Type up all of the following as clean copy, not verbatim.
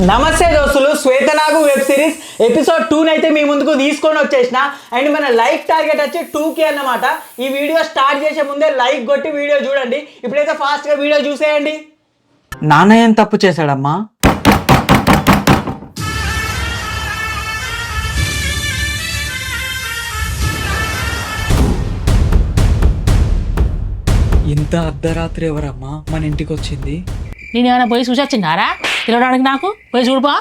నమస్తే దోస్తులు, Swetha Naagu web series episode 2 అయితే మీ ముందుకు తీసుకొని వచ్చేసిన. అండ్ మన లైక్ టార్గెట్ వచ్చి 2K అన్నమాట. ఈ వీడియో స్టార్ట్ చేసే ముందే లైక్ కొట్టి వీడియో చూడండి. ఇప్పుడైతే ఫాస్ట్గా వీడియో చూసేయండి. నాన్న ఏం తప్పు చేశాడమ్మా? ఇంత అర్ధరాత్రి ఎవరమ్మా మన ఇంటికి వచ్చింది? నేనేమైనా పోయి చూసి వచ్చిన్నారా తినడానికి? నాకు పోయి చూడుపా.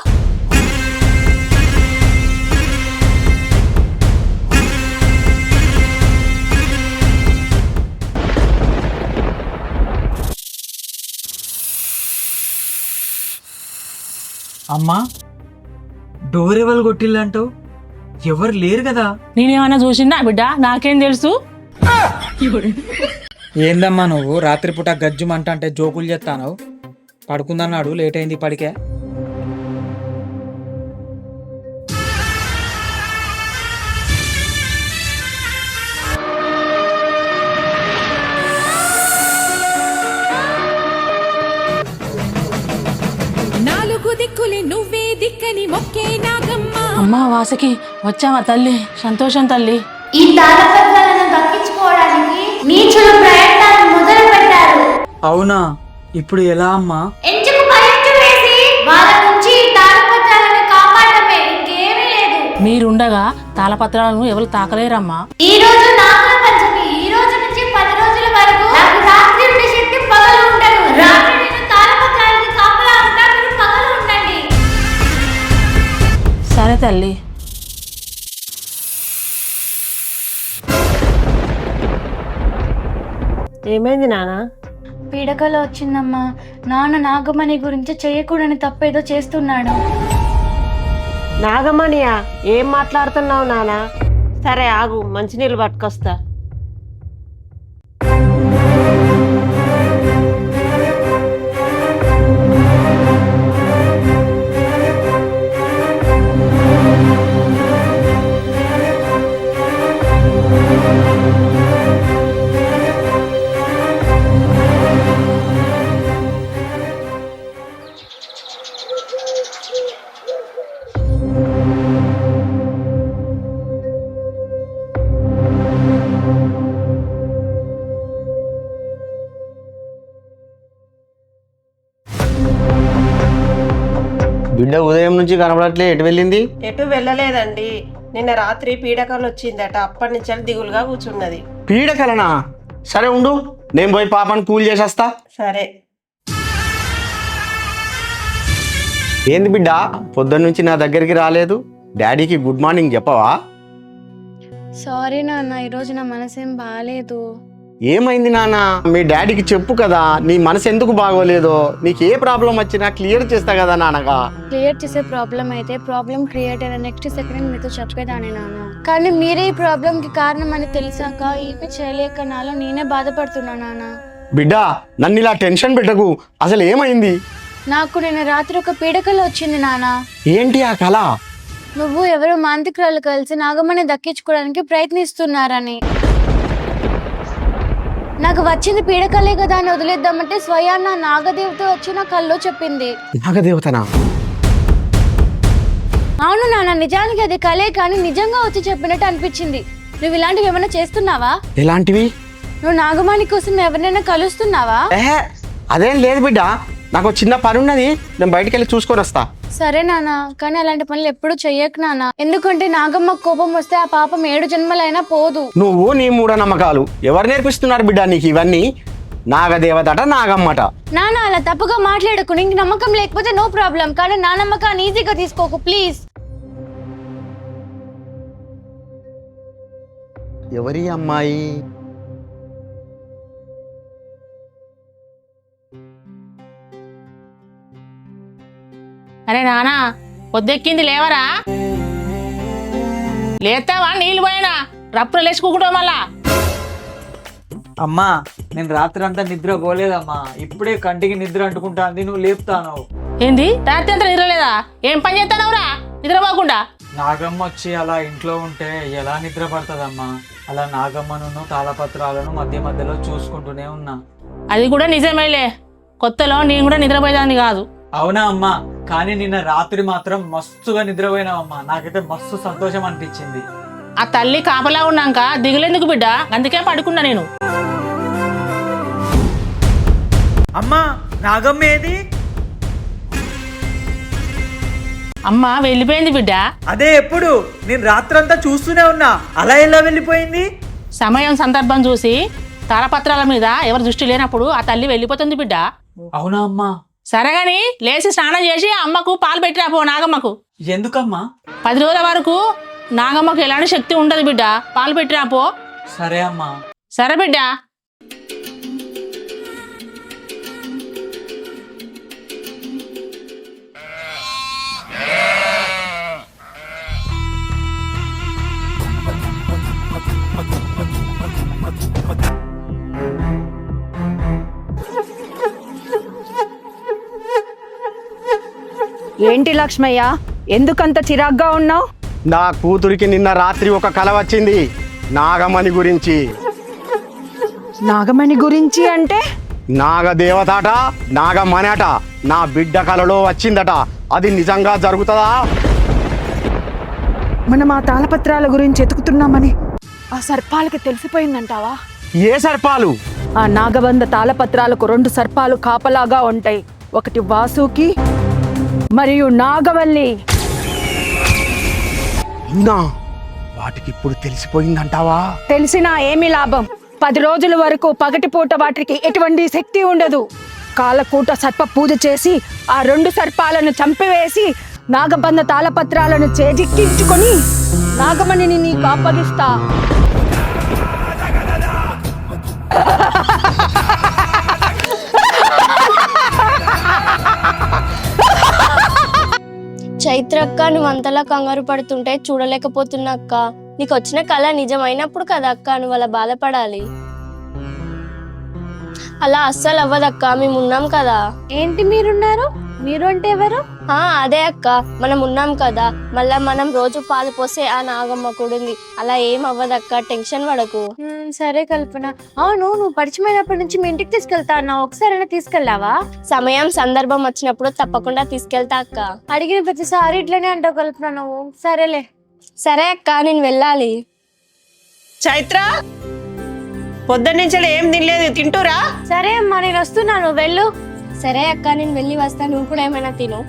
అమ్మా, డోర్ ఎవరు కొట్టిల్లంటావు? ఎవరు లేరు కదా. నేనేమైనా చూసిందా బిడ్డ? నాకేం తెలుసు. ఏందమ్మా నువ్వు రాత్రిపూట గజ్జుమంట అంటే జోకులు చేస్తాను? పడుకుందన్నాడు, లేట్ అయింది ఇప్పటికే. నాలుగు దిక్కులే నువ్వే దిక్కని మొక్కే నాగమ్మ. అమ్మా వాసకి వచ్చావా తల్లి? సంతోషం తల్లి. ఈ తాళపత్రాలను దక్కించుకోవడానికి నీచులు ప్రయత్నాలు మొదలు పెట్టారు. అవునా? ఇప్పుడు ఎలా అమ్మా? ఎంచుకు పరీక్ష వేసి వాళ్ళ నుంచి ఈ తాళపత్రాలను కాపాడమే, ఇంకేమీ లేదు. మీరుండగా తాళపత్రాలను ఎవరు తాకలేరమ్మా. ఈ రోజు నాగుల పంచమి. ఈ రోజు నుంచి 10 రోజుల వరకు నాకు రాత్రి ఉండే శక్తి పగలు ఉండదు. రాత్రి నేను తాళపత్రాలకి కాపలా ఉంటా, మీరు పగలు ఉండండి. సరే తల్లి. ఏమైంది నాన్న? పీడకల వచ్చిందమ్మా. నాన్న నాగమణి గురించి చెయ్యకూడని తప్పేదో చేస్తున్నాడు. నాగమణియా? ఏం మాట్లాడుతున్నావు నాన్న? సరే ఆగు, మంచినీళ్ళు పట్టుకొస్తా. బిడ్డ ఉదయం నుంచి కనబడట్లే, ఎటు వెళ్ళింది? ఎటు వెళ్ళలేదండి. నిన్న రాత్రి పీడకలు వచ్చిందట, అప్పటి నుంచి దిగులుగా కూర్చున్నది. పీడకలనా? సరే ఉండు, నేను పోయి పాపను కూల్ చేసేస్తా. సరే. ఏంది బిడ్డ పొద్దున్న నుంచి నా దగ్గరికి రాలేదు? డాడీకి గుడ్ మార్నింగ్ చెప్పవా? సారీ నాన్న, ఈరోజు నా మనసేం బాగాలేదు. ఏమైంది నాన్న? మీ డాడీకి చెప్పు కదా, నీ మనసు ఎందుకు బాగోలేదో. నీకు ఏ ప్రాబ్లం వచ్చినా క్లియర్ చేస్తా కదా నాన్నగా. క్లియర్ చేసే ప్రాబ్లం అయితే ప్రాబ్లం క్రియేట్ అయిన నెక్స్ట్ సెకండ్ మీతో చెప్పేదాన్ని నాన్న. కానీ మీరే ఈ ప్రాబ్లం కి కారణం అని తెలిసాక ఏమీ చేయలేక నాలో నేనే బాధపడుతున్నా నాన్న. బిడ్డ నన్ను ఇలా టెన్షన్ పెట్టకు. అసలు ఏమైంది? నాకు నిన్న రాత్రి ఒక పీడకల వచ్చింది నాన్న. ఏంటి ఆ కళ? నువ్వు ఎవరో మాంత్రికురాలు కలిసి నాగమ్మని దక్కించుకోవడానికి ప్రయత్నిస్తున్నారని. నాకు వచ్చింది పీడకలే కదా అని వదిలేద్దామంటే స్వయాన్న నాగదేవత వచ్చి నా కల్లో చెప్పింది. నాగదేవతనా? అవును నాన్న, నిజానికి అది కలే, కానీ నిజంగా వచ్చి చెప్పినట్టు అనిపించింది. నువ్వు ఇలాంటివి ఏమైనా చేస్తున్నావా? ఎలాంటివి? నువ్వు నాగమణి కోసం ఎవరినైనా కలుస్తున్నావా? అదేం లేదు బిడ్డ, నాకు చిన్న పని ఉన్నది, నేను బయటికి వెళ్ళి చూసుకొని వస్తా. సరే నాన్న, కానీ అలాంటి పనులు ఎప్పుడు చెయ్యకు నాన్న. ఎందుకంటే నాగమ్మ కోపం వస్తే ఆ పాపం 7 జన్మలైనా పోదు. నువ్వు నీ మూఢనమ్మకాలు ఎవరు నేర్పిస్తున్నారు బిడ్డ నీకు ఇవన్నీ? నాగదేవతట నాగమ్మట. నాన్న అలా తప్పుగా మాట్లాడకు. నీకు నమ్మకం లేకపోతే నో ప్రాబ్లం, కానీ నా నమ్మకాన్ని ఈజీగా తీసుకోకు ప్లీజ్. ఎవరి అమ్మాయి? అరే నానా, పొద్దెక్కింది లేవరా? లేస్తావా? నీళ్ళు పోయినా రప్పులు లేచుకుంటా మళ్ళా. అమ్మా, నేను రాత్రి అంతా నిద్ర పోలేదమ్మా. ఇప్పుడే కంటికి నిద్ర అంటుకుంటాంది, నువ్వు లేపుతాను. ఏంది రాత్రి అంతా నిద్రలేదా? ఏం పని చేస్తానవురా నిద్రపోకుండా? నాగమ్మ వచ్చి అలా ఇంట్లో ఉంటే ఎలా నిద్ర పడుతుందమ్మా? అలా నాగమ్మను తాళపత్రాలను మధ్య మధ్యలో చూసుకుంటూనే ఉన్నా. అది కూడా నిజమేలే. కొత్తలో నేను కూడా నిద్రపోయేదాన్ని కాదు. అవునా అమ్మా, కానీ నిన్న రాత్రి మాత్రం మస్తుగా నిద్రపోయినావమ్మా. నాకైతే మస్తు సంతోషం అనిపించింది. ఆ తల్లి కాపలా ఉన్నాక దిగులేందుకు బిడ్డ, అందుకే పడుకున్నా నేను. అమ్మా, నాగమ్మ ఏది? అమ్మ వెళ్ళిపోయింది బిడ్డ. అదే ఎప్పుడు? నేను రాత్రంతా చూస్తూనే ఉన్నా, అలా ఎలా వెళ్ళిపోయింది? సమయం సందర్భం చూసి తాళపత్రాల మీద ఎవరి దృష్టి లేనప్పుడు ఆ తల్లి వెళ్ళిపోతుంది బిడ్డ. అవునా అమ్మా? సరేగాని లేచి స్నానం చేసి అమ్మకు పాలు పెట్టిరా పో నాగమ్మకు. ఎందుకమ్మా? 10 రోజుల వరకు నాగమ్మకు ఎలాంటి శక్తి ఉండదు బిడ్డ, పాలు పెట్టిరా పో. సరే అమ్మా. సరే బిడ్డ. ఏంటి లక్ష్మయ్య, ఎందుకంత చిరాగ్గా ఉన్నావు? నా కూతురికి నిన్న రాత్రి ఒక కల వచ్చింది నాగమణి గురించి. నాగమణి గురించి అంటే? నాగదేవతాట నాగమణట నా బిడ్డ కలలో వచ్చిందట. అది నిజంగా జరుగుతుందా? మనం ఆ తాళపత్రాల గురించి ఎతుకుతున్నామని ఆ సర్పాలకి తెలిసిపోయిందంటావా? ఏ సర్పాలు? ఆ నాగబంధ తాళపత్రాలకు 2 సర్పాలు కాపలాగా ఉంటాయి. ఒకటి వాసుకి మరియు నాగవల్లి. అవునా? వాటికి ఇప్పుడు తెలిసిపోయిందంటావా? తెలిసినా ఏమీ లాభం. 10 రోజుల వరకు పగటిపూట వాటికి ఎటువంటి శక్తి ఉండదు. కాలకూట సర్ప పూజ చేసి ఆ 2 సర్పాలను చంపివేసి నాగబంధ తాళపత్రాలను చేజిక్కించుకొని నాగమణిని నీకు అప్పగిస్తా. చైత్రక్క, నువ్వు అంతలా కంగారు పడుతుంటే చూడలేకపోతున్నా అక్క. నీకు వచ్చిన కళ నిజమైనప్పుడు కదా అక్క నువ్వు అలా బాధపడాలి. అలా అస్సలు అవ్వదక్క, మేము ఉన్నాం కదా. ఏంటి మీరున్నారు? మీరు అంటే ఎవరు? అదే అక్క, మనం ఉన్నాం కదా. మళ్ళా మనం రోజు పాలు పోసే ఆ నాగమ్మ కూడింది. అలా ఏం అవ్వదక్క, టెన్షన్ పడకు. సరే కల్పన. అవును, నువ్వు పరిచయమైనప్పటి నుంచి మీ ఇంటికి తీసుకెళ్తా అన్నావు, ఒకసారైనా తీసుకెళ్ళావా? సమయం సందర్భం వచ్చినప్పుడు తప్పకుండా తీసుకెళ్తా అక్క. అడిగిన ప్రతిసారి ఇట్లనే అంటావు కల్పన నువ్వు. సరేలే. సరే అక్క, నేను వెళ్ళాలి. చైత్ర, పొద్దున్నుంచి ఏం తినలేదు, తింటూరా? సరే అమ్మా, నేను వస్తున్నాను, వెళ్ళు. సరే అక్క, నేను వెళ్ళి వస్తాను, నువ్వు కూడా ఏమైనా తిను.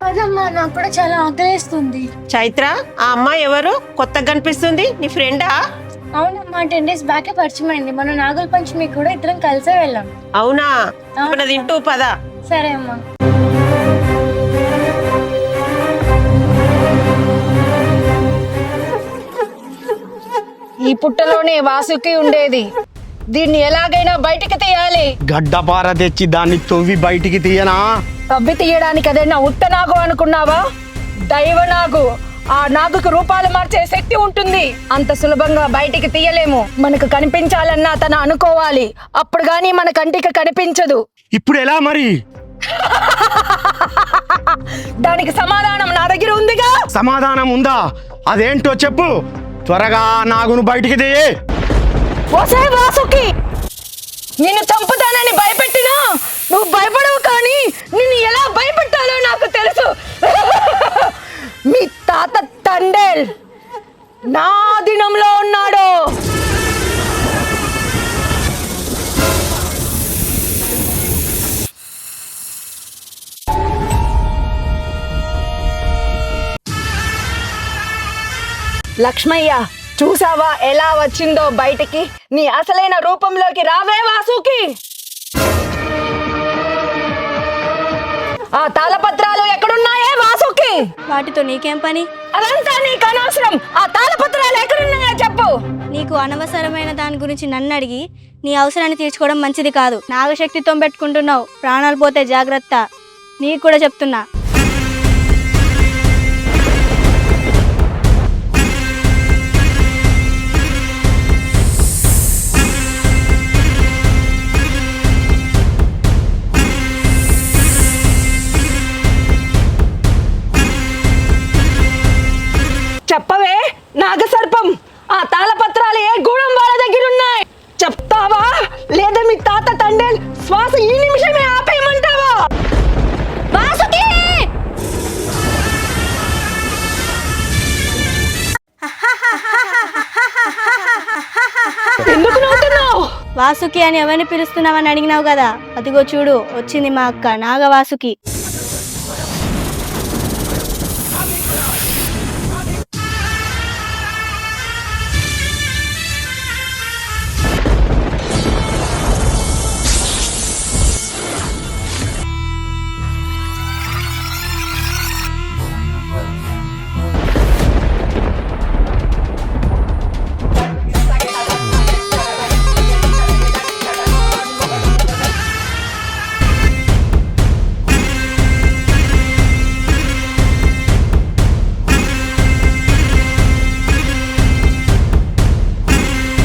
అదమ్మా, నాకు కూడా చాలా ఆకలిస్తుంది. చైత్ర, ఆ అమ్మాయి ఎవరు? కొత్తగా కనిపిస్తుంది, నీ ఫ్రెండా? అవునమ్మా, 10 days బ్యాకే పరిచయం అయింది. మనం నాగుల పంచమి కూడా ఇద్దరం కలిసే వెళ్ళాం. అవునా? ఇప్పుడు తింటూ పద. సరే అమ్మా. ఈ పుట్టలోనే వాసుకి ఉండేది. దీన్ని ఎలాగైనా బయటికి తీయాలి. గడ్డపార తెచ్చి దాన్ని తవ్వి బయటికి తీయనా? తవ్వి తీయడానికి అదేనా ఉత్తనాగు అనుకున్నావా? దైవనాగు. ఆ నాగుకు రూపాలు మార్చే శక్తి ఉంటుంది. అంత సులభంగా బయటికి తీయలేము. మనకు కనిపించాలన్నా తన అనుకోవాలి, అప్పుడు గాని మన కంటికి కనిపించదు. ఇప్పుడు ఎలా మరి? దానికి సమాధానం నా దగ్గర ఉందిగా. సమాధానం ఉందా? అదేంటో చెప్పు. త్వరగా నాగును బయటికి తీయి. ఒసే వాసుకి, నిన్ను చంపుతానని భయపెట్టినా నువ్వు భయపడవు, కానీ నిన్ను ఎలా భయపెట్టాలో నాకు తెలుసు. మీ తాత తండేల్ నా దినంలో ఉన్నాడు. లక్ష్మయ్య, చూసావా ఎలా వచ్చిందో బయటికి? నీ అసలైన రూపంలోకి రావే వాసుకి. ఆ తాళపత్రాలు ఎక్కడున్నాయే వాసుకి? వాటితో నీకేం పని? అదంతా నీకు అనవసరం. ఆ తాళపత్రాలు ఎక్కడున్నాయో చెప్పు. నీకు అనవసరమైన దాని గురించి నన్ను అడిగి నీ అవసరాన్ని తీర్చుకోవడం మంచిది కాదు. నాగశక్తితో పెట్టుకుంటున్నావు, ప్రాణాలు పోతే జాగ్రత్త. నీకు కూడా చెప్తున్నా. చెప్పవే నాగసర్పం, ఆ తాళపత్రాలు ఏ గూడెం వాళ్ళ దగ్గర ఉన్నాయి? చెప్తావా లేదా మీ వాసుకి అని ఎవరిని పిలుస్తున్నావని అడిగినావు కదా, అదిగో చూడు వచ్చింది మా అక్క నాగవాసుకి.